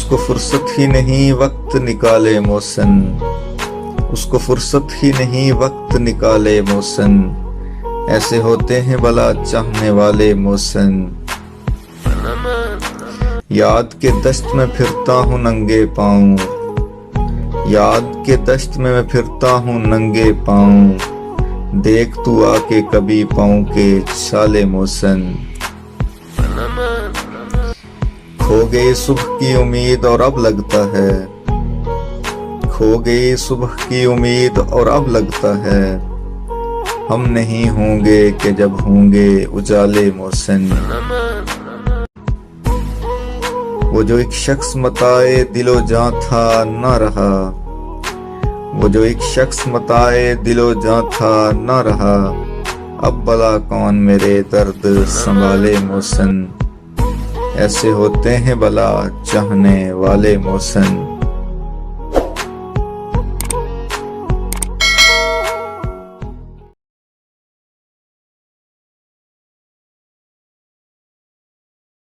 उसको फुर्सत ही नहीं वक्त निकाले मोहसिन, उसको फुर्सत ही नहीं वक्त निकाले मोहसिन, ऐसे होते हैं भला चाहने वाले मोहसिन। याद के दश्त में फिरता हूँ नंगे पाँव, याद के दश्त में मैं फिरता हूँ नंगे पाँव, देख तू आके कभी पाँव के छाले मोहसिन। खो गई सुबह की उम्मीद और अब लगता है, खो गई सुबह की उम्मीद और अब लगता है, हम नहीं होंगे कि जब होंगे उजाले मोहसिन। वो जो एक शख्स मताए दिलो जां था ना रहा, वो जो एक शख्स मताए दिलो जां था ना रहा, अब भला कौन मेरे दर्द संभाले मोहसिन, ऐसे होते हैं भला चाहने वाले मोहसिन।